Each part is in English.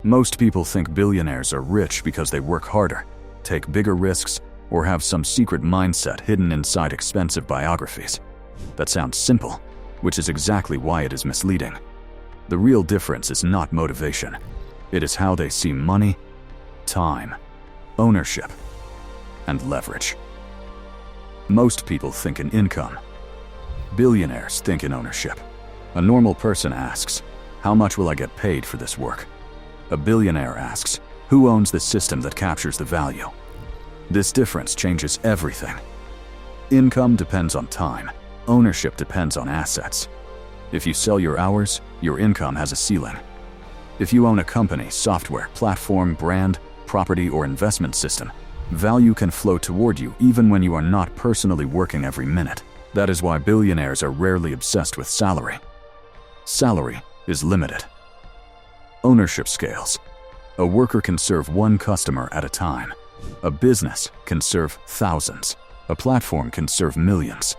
Most people think billionaires are rich because they work harder, take bigger risks, or have some secret mindset hidden inside expensive biographies. That sounds simple, which is exactly why it is misleading. The real difference is not motivation. It is how they see money, time, ownership, and leverage. Most people think in income. Billionaires think in ownership. A normal person asks, "How much will I get paid for this work?" A billionaire asks, "Who owns the system that captures the value?" This difference changes everything. Income depends on time. Ownership depends on assets. If you sell your hours, your income has a ceiling. If you own a company, software, platform, brand, property, or investment system, value can flow toward you even when you are not personally working every minute. That is why billionaires are rarely obsessed with salary. Salary is limited. Ownership scales. A worker can serve one customer at a time. A business can serve thousands. A platform can serve millions.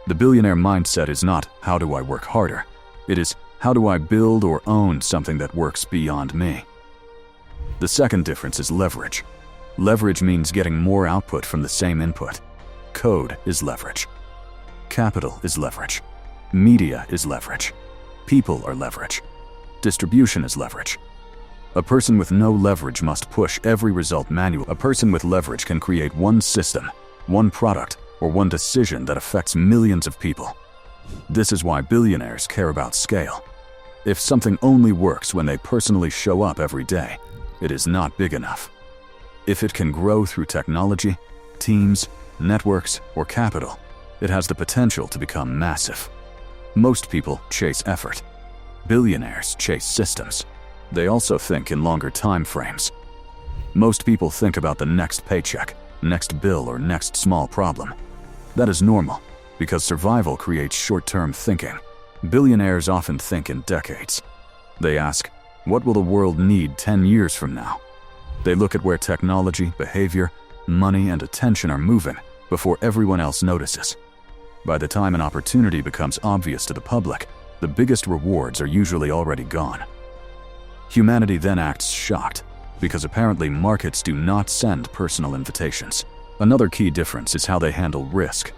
The billionaire mindset is not, "How do I work harder?" It is, "How do I build or own something that works beyond me?" The second difference is leverage. Leverage means getting more output from the same input. Code is leverage. Capital is leverage. Media is leverage. People are leverage. Distribution is leverage. A person with no leverage must push every result manually. A person with leverage can create one system, one product, or one decision that affects millions of people. This is why billionaires care about scale. If something only works when they personally show up every day, it is not big enough. If it can grow through technology, teams, networks, or capital, it has the potential to become massive. Most people chase effort. Billionaires chase systems. They also think in longer time frames. Most people think about the next paycheck, next bill, or next small problem. That is normal, because survival creates short-term thinking. Billionaires often think in decades. They ask, "What will the world need 10 years from now?" They look at where technology, behavior, money, and attention are moving before everyone else notices. By the time an opportunity becomes obvious to the public, the biggest rewards are usually already gone. Humanity then acts shocked, because apparently markets do not send personal invitations. Another key difference is how they handle risk.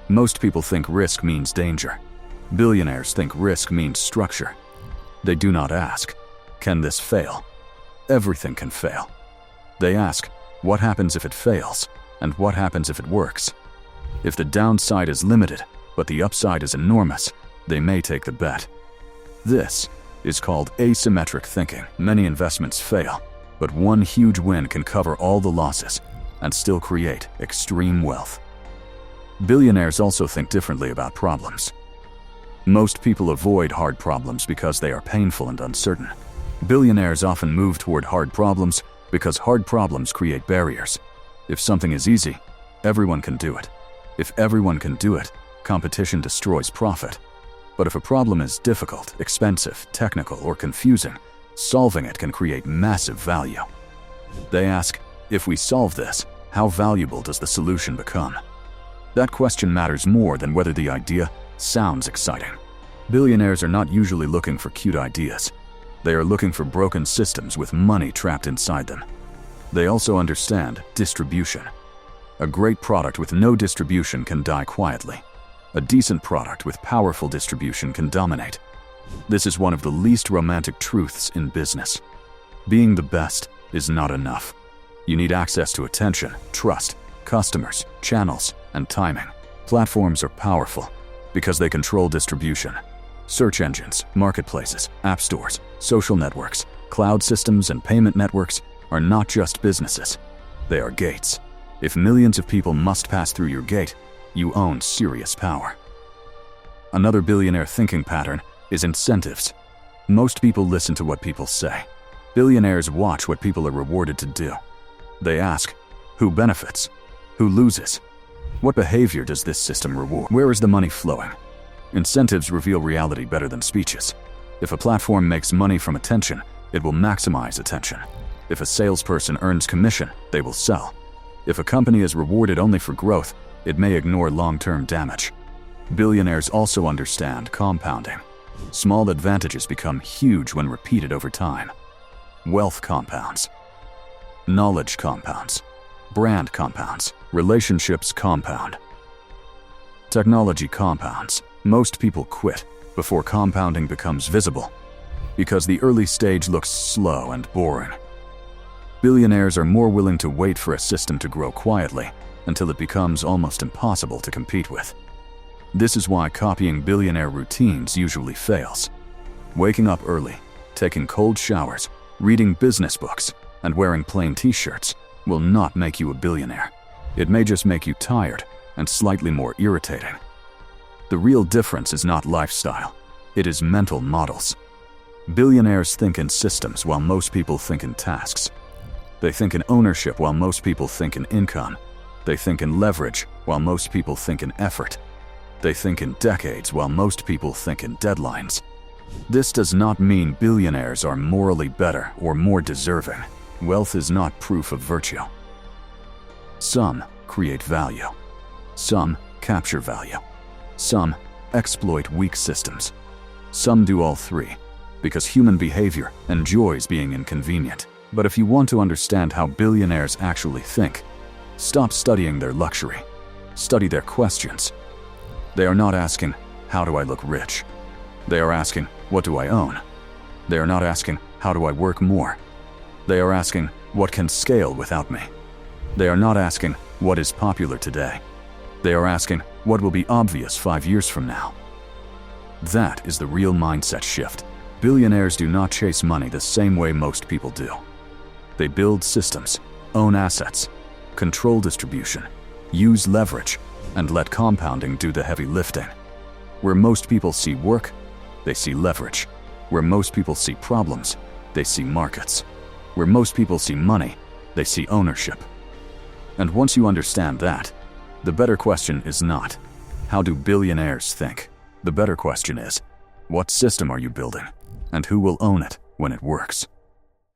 Most people think risk means danger. Billionaires think risk means structure. They do not ask, "Can this fail?" Everything can fail. They ask, "What happens if it fails? And what happens if it works?" If the downside is limited, but the upside is enormous, they may take the bet. This is called asymmetric thinking. Many investments fail, but one huge win can cover all the losses and still create extreme wealth. Billionaires also think differently about problems. Most people avoid hard problems because they are painful and uncertain. Billionaires often move toward hard problems because hard problems create barriers. If something is easy, everyone can do it. If everyone can do it, competition destroys profit. But if a problem is difficult, expensive, technical, or confusing, solving it can create massive value. They ask, "If we solve this, how valuable does the solution become?" That question matters more than whether the idea sounds exciting. Billionaires are not usually looking for cute ideas. They are looking for broken systems with money trapped inside them. They also understand distribution. A great product with no distribution can die quietly. A decent product with powerful distribution can dominate. This is one of the least romantic truths in business. Being the best is not enough. You need access to attention, trust, customers, channels, and timing. Platforms are powerful because they control distribution. Search engines, marketplaces, app stores, social networks, cloud systems, and payment networks are not just businesses. They are gates. If millions of people must pass through your gate, you own serious power. Another billionaire thinking pattern is incentives. Most people listen to what people say. Billionaires watch what people are rewarded to do. They ask, who benefits? Who loses? What behavior does this system reward? Where is the money flowing? Incentives reveal reality better than speeches. If a platform makes money from attention, it will maximize attention. If a salesperson earns commission, they will sell. If a company is rewarded only for growth, it may ignore long-term damage. Billionaires also understand compounding. Small advantages become huge when repeated over time. Wealth compounds. Knowledge compounds. Brand compounds. Relationships compound. Technology compounds. Most people quit before compounding becomes visible because the early stage looks slow and boring. Billionaires are more willing to wait for a system to grow quietly until it becomes almost impossible to compete with. This is why copying billionaire routines usually fails. Waking up early, taking cold showers, reading business books, and wearing plain t-shirts will not make you a billionaire. It may just make you tired and slightly more irritating. The real difference is not lifestyle, it is mental models. Billionaires think in systems while most people think in tasks. They think in ownership while most people think in income. They think in leverage while most people think in effort. They think in decades while most people think in deadlines. This does not mean billionaires are morally better or more deserving. Wealth is not proof of virtue. Some create value. Some capture value. Some exploit weak systems. Some do all three, because human behavior enjoys being inconvenient. But if you want to understand how billionaires actually think, stop studying their luxury. Study their questions. They are not asking, how do I look rich? They are asking, what do I own? They are not asking, how do I work more? They are asking, what can scale without me? They are not asking, what is popular today? They are asking, what will be obvious 5 years from now? That is the real mindset shift. Billionaires do not chase money the same way most people do. They build systems, own assets, control distribution, use leverage, and let compounding do the heavy lifting. Where most people see work, they see leverage. Where most people see problems, they see markets. Where most people see money, they see ownership. And once you understand that, the better question is not, how do billionaires think? The better question is, what system are you building? And who will own it when it works?